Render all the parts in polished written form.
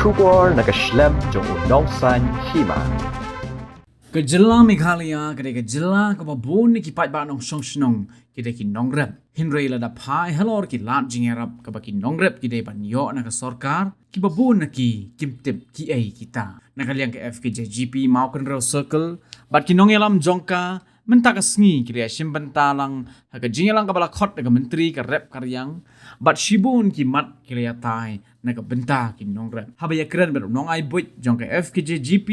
Shubor na kashlem jong unongsan hima. Kejela Meghalaya kedai kejela kababon ni kipat ba nong song kedai ki nongrep hinrei la da pai halor ki lat jingerap kabaki nongrep kedai ban yo na ka sorkar ki babon na ki kimtip ki ai kita na kaliang ke FKJGP mau kenro circle bat ki nongelam jongka mentaka sngi kedai simbentalang ha ka jingelang kabala khot na ka menteri ka rep karyang bat shibun ki mat kedai tai na ka benta ki nongrep habaya keren ber nong ai buit jongka FKJGP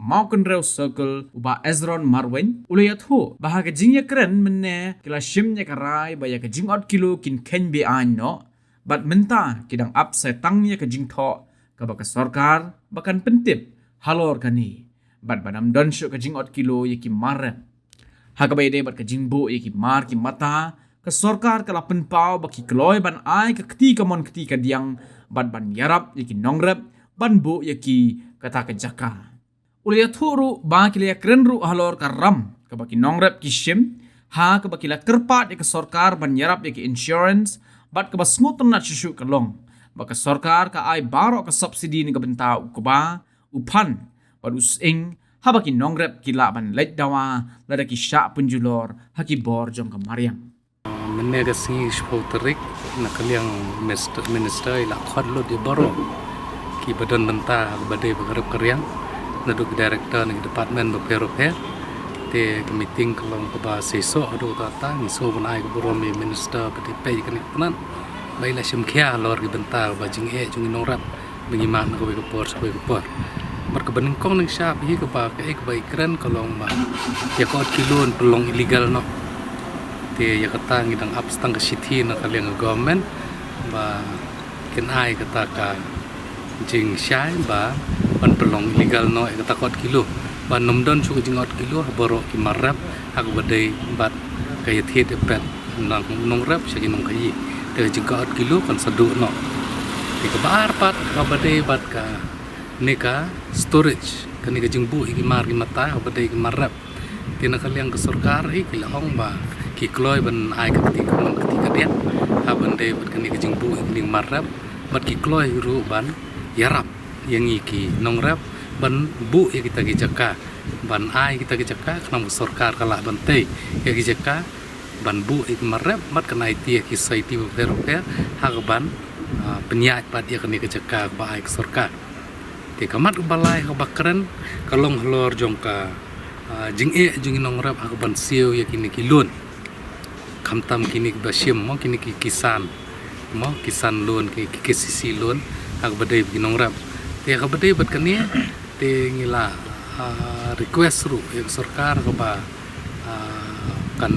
Mountain Rail Circle uba Ezron Marwen ulayat ho bahaga jingya keren menne kila shimnya karai baya ka jingot kilo kin ken be no bat menta kidang up sa tangnya ka jingtho ka baka sarkar bakan pentip halor kani bat banam donsyo ka jingot kilo yaki maren haga bayde bat ka jingbo yaki mar ki mata ka sarkar kala penpau baki kloy ban ai ka kti ka mon kti ka diang bat ban yarap yaki nongrep ban bo yaki kata ka jaka Ulia turu ba kila krenru halor karam kabaki nongrep ki shim ha kabaki la kerpat ya ke sorkar ban yarap ya ke insurance bat kabas nguton na shishu kalong baka sorkar ka ai baro ka subsidi ni kabenta ukuba upan bat using ha baki nongrep kila ban let dawa lada ki sha punjulor haki bor jong kamariang menega si shpotrik na kaliang minister ila khadlo di baro ki badan benta badai bagarap karyang naduk director ng department of repair te meeting kalong ba seso adu tata ngiso banai ko romi minister pati pe kan panan baila simkhia lor gi benta ba jing jung nongrap bengiman ko ko por so ko por mar ka baning kong ning sha bi ko ba ka ek ba ikran kalong ma ya ko kilon pelong illegal no te ya kata ngidang abstang ka city na kaliang government ba ken ai kata ka jing shai ba ban pelong legal no kata kot kilo ban nomdon chu jingot kilo boro ki marap hak badai bat kaya thiet pet nang nongrap sagi nong kai te jingot kilo kan sadu no ke bar pat ka badai bat ka neka storage kani ka jingbu iki mar ki mata badai ki marap tina kaliang ke sarkar iki la ong ba ki kloy ban ai ka ti ka dia ha bandai bat kani ka jingbu iki marap bat ki kloy ru ban yarap yang iki nongrap ban bu ya kita gijaka ban ai kita gijaka kenam sarkar kala bantai ya gijaka ban bu ik marap mat kana iti ki saiti beroper hak ban penyat pat ya kani gijaka ba ai sarkar te kamat balai ka bakran kalong hlor jongka jing nongrap hak ban siu ya kini kilun kamtam kini basim mo kini ki kisan loan ki KCC loan hak badai bi nongrap te ka badai bat kani te ngila request ru yang sarkar ka ba kan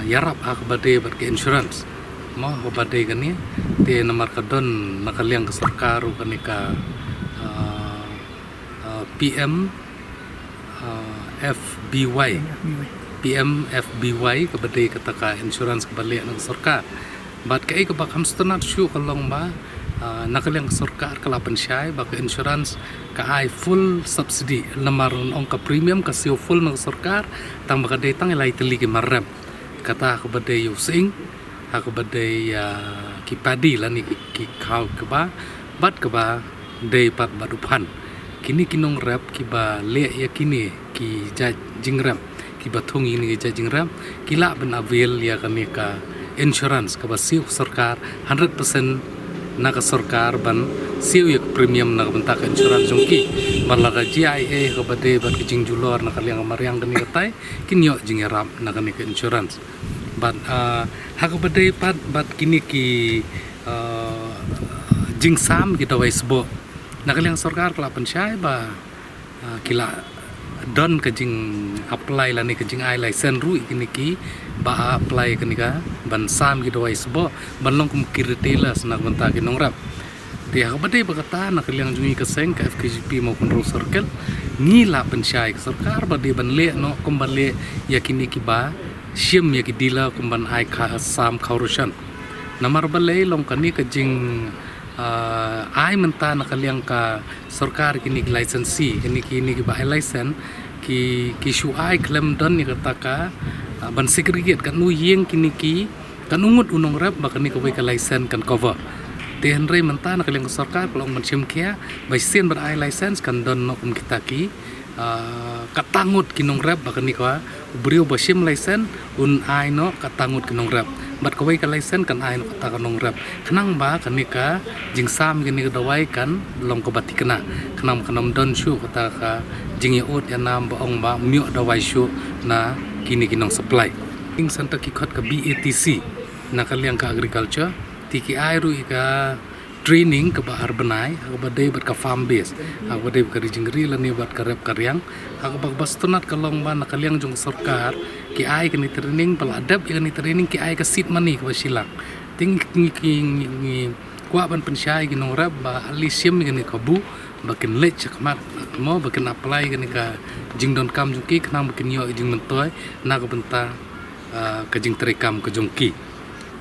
yarap hak badai bat ke insurance mo ka badai kani te namar ka don nakaliang ka sarkar kani ka PM FBY ka badai kata ka insurance ka balik ng sarkar bat kai ka ba kamstanat shu kalong ba nakaliang sarkar kalapan siya baka insurance ka ay full subsidy namaron ong ka premium kasi full ng sarkar tang baka datang ilay tiligi marab kata ka baday using ka baday kipadi lani ki kaw ka ba bat ka ba day pat badupan kini kinong rap ki ba le ya kini ki jingrap ki bathung ini ki jingrap kila ben avail ya kami ka insurance ka ba siu sarkar 100% naga sarkar ban siu yak premium naga bentak insurance jongki balaga GIA ka bade bat kijing julor nakaliang mariang kani katay kinyo jingerap naga ni insurance bat hak bade pat bat kini ki jingsam kita waisbo nakaliang sarkar kalapan syai ba kila don kajing apply lani kajing ai license ru kini ki ba apply kani ka ban sam gitu wais bo ban long kum kirtela senak banta ki nongrap dia ka bade bagata nak liang jungi ka seng ka FKJP mau kun circle ni la pensyai sarkar bade ban le no kum ban le yakini ki ba shim ya ki dila kum ban ai ka sam khaurusan namar balai long kani kajing ai menta nakaliang ka sarkar kini lisensi kini ki ba license ki shu ai claim don ni kata ka ban segregate kan nu yeng kini ki kan ungut unong rap ba kani ka license kan cover Henry mentah nak kalian sarkar kalau mencium kia baisian berai license kan don nok kita ki katangut kinong rap bahkan ni kau beriu basim license ai no katangut kinong rap bat kawai ka license kan ai no katanong rap kenang ba kan ni ka jingsam gini dawai kan long ko batik kena kenam don shu kata ka jing yaut ya nam ba ong ba miok dawai shu na kini kinong supply ing center ki khot ka BATC na kalian ka agriculture TKI ru ka training ke bahar benai aku badai buat ke farm base aku badai ke jingri lani buat ke rep karyang aku bas tunat kalong ban kaliang jung sarkar ki ai ke ni training peladap ke ni training ki ai ke seed money ke basilang ting kuat ban pensyai ke nong rep ba alisium ke ni kabu bakin lech cakmat mau bakin apply ke ni ka jing don kam jungki kenang bakin yo jing mentoy na ke benta ke jing terekam ke jungki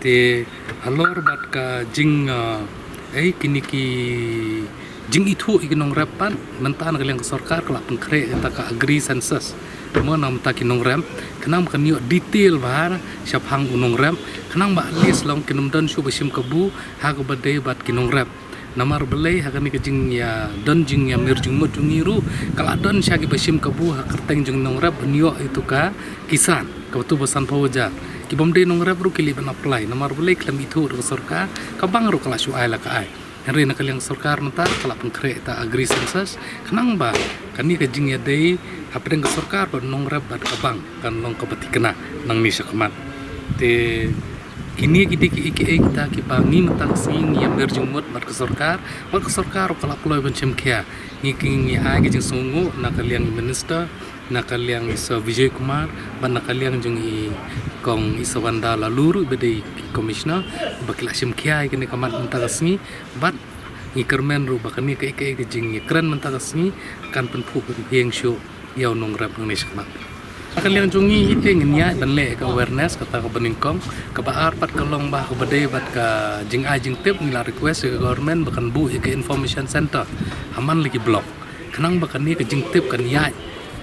te alor bat ka jing kini ki jing itu ikinong repan mentan kalian ke sarkar kelak pengkre kita ka agri census mo nam ta kinong rem kenang kan yo detail bahar siap hang unong rem kenang ba list long kinom don shu basim kebu ha ko bade bat kinong rem namar belai ha kan ke jing ya don jing ya mir jing mot jungiru kala don syagi basim kebu ha kerteng jing nong rem nyo itu ka kisan kebetu basan pawajar ki bomde nong rep ru kili ban apply namar boleh klam itu ru sarkar ka bang ru kala shu ai la ka ai henry na kaliang sarkar mentar kala pengkre ta agri census kenang ba kani ka jing ya dei apren ka sarkar ba nong rep bat ka bang kan long ka pati kena nang ni sakmat te kini kita ki bangi mentang sing ya berjumut bat ka sarkar kala ploy ban chem kya ngi ai ki jing sungu na kaliang minister na kaliang iso Vijay Kumar ban na kaliang jung i kong iso wanda laluru bede commissioner bakila sim kiai kini kamat mentakasni bat ngi kermen ru bakani ke jing keren mentakasni kan penpu hieng shu yau nong rap ngi sakmat kaliang jungi ite ngnya dan le ka awareness kata ka beningkong ka baar pat kalong ba ka bede bat ka jing ai jing tip ngila request ke government bakan bu ke information center aman lagi blok kenang bakani ka jing tip kan ya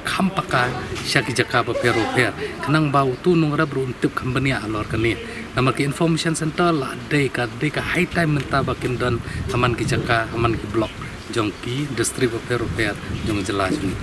kampaka syaki jaka pero per kenang bau tu nong rab untuk company alor kani nama ke information center la de ka high time menta bakin dan aman ki jaka aman ki blok jongki industri pero per jong jelas ni